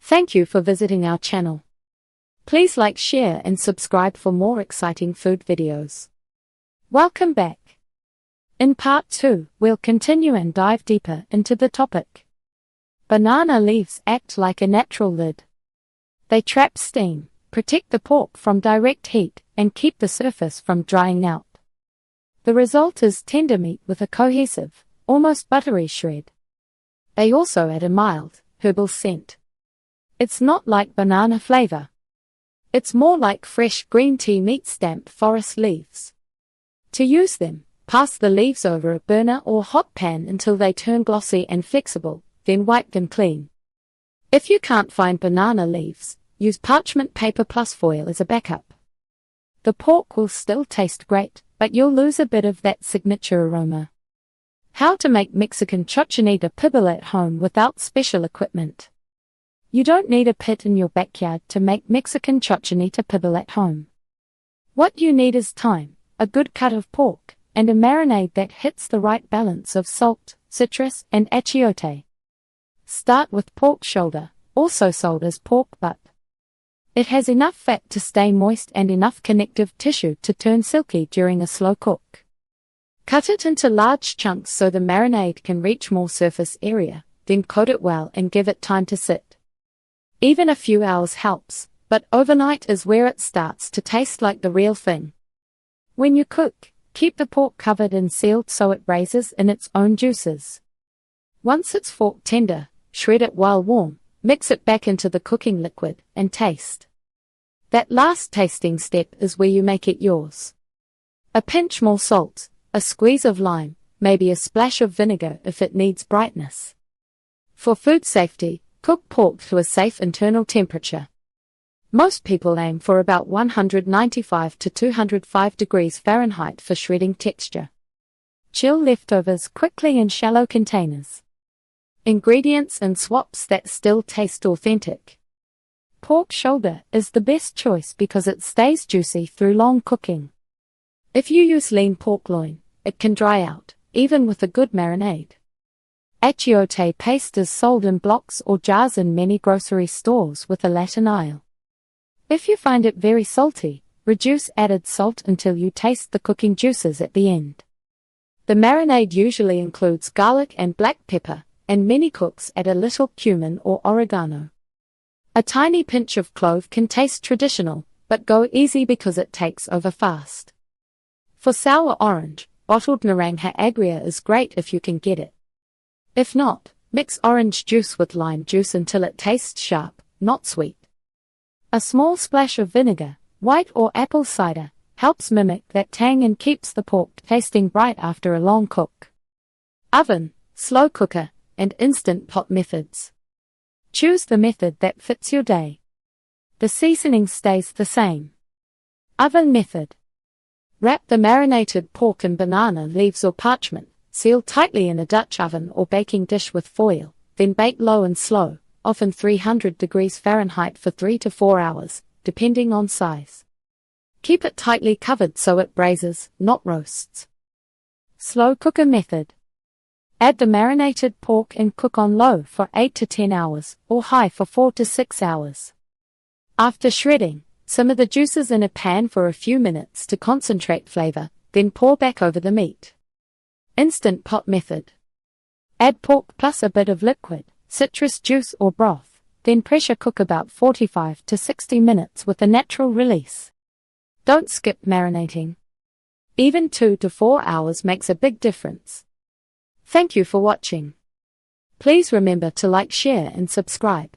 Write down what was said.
Thank you for visiting our channel. Please like, share and subscribe for more exciting food videos. Welcome back. In part 2, we'll continue and dive deeper into the topic. Banana leaves act like a natural lid. They trap steam, protect the pork from direct heat, and keep the surface from drying out. The result is tender meat with a cohesive, almost buttery shred. They also add a mild, herbal scent. It's not like banana flavor. It's more like fresh green tea meets damp forest leaves. To use them, pass the leaves over a burner or hot pan until they turn glossy and flexible, then wipe them clean. If you can't find banana leaves, use parchment paper plus foil as a backup. The pork will still taste great, but you'll lose a bit of that signature aroma. How to make Mexican Cochinita Pibil at home without special equipment. You don't need a pit in your backyard to make Mexican Cochinita Pibil at home. What you need is time, a good cut of pork, and a marinade that hits the right balance of salt, citrus, and achiote. Start with pork shoulder, also sold as pork butt. It has enough fat to stay moist and enough connective tissue to turn silky during a slow cook. Cut it into large chunks so the marinade can reach more surface area, then coat it well and give it time to sit. Even a few hours helps, but overnight is where it starts to taste like the real thing. When you cook, keep the pork covered and sealed so it raises in its own juices. Once it's fork tender, shred it while warm, mix it back into the cooking liquid, and taste. That last tasting step is where you make it yours. A pinch more salt, a squeeze of lime, maybe a splash of vinegar if it needs brightness. For food safety, cook pork to a safe internal temperature. Most people aim for about 195 to 205 degrees Fahrenheit for shredding texture. Chill leftovers quickly in shallow containers. Ingredients and swaps that still taste authentic. Pork shoulder is the best choice because it stays juicy through long cooking. If you use lean pork loin, it can dry out, even with a good marinade. Achiote paste is sold in blocks or jars in many grocery stores with a Latin aisle. If you find it very salty, reduce added salt until you taste the cooking juices at the end. The marinade usually includes garlic and black pepper, and many cooks add a little cumin or oregano. A tiny pinch of clove can taste traditional, but go easy because it takes over fast. For sour orange, bottled naranja agria is great if you can get it. If not, mix orange juice with lime juice until it tastes sharp, not sweet. A small splash of vinegar, white or apple cider, helps mimic that tang and keeps the pork tasting bright after a long cook. Oven, slow cooker, and instant pot methods. Choose the method that fits your day. The seasoning stays the same. Oven method. Wrap the marinated pork in banana leaves or parchment. Seal tightly in a Dutch oven or baking dish with foil, then bake low and slow, often 300 degrees Fahrenheit for 3 to 4 hours, depending on size. Keep it tightly covered so it braises, not roasts. Slow cooker method. Add the marinated pork and cook on low for 8 to 10 hours, or high for 4 to 6 hours. After shredding, simmer the juices in a pan for a few minutes to concentrate flavor, then pour back over the meat. Instant pot method. Add pork plus a bit of liquid, citrus juice or broth, then pressure cook about 45 to 60 minutes with a natural release. Don't skip marinating. Even 2 to 4 hours makes a big difference. Thank you for watching. Please remember to like, share and subscribe.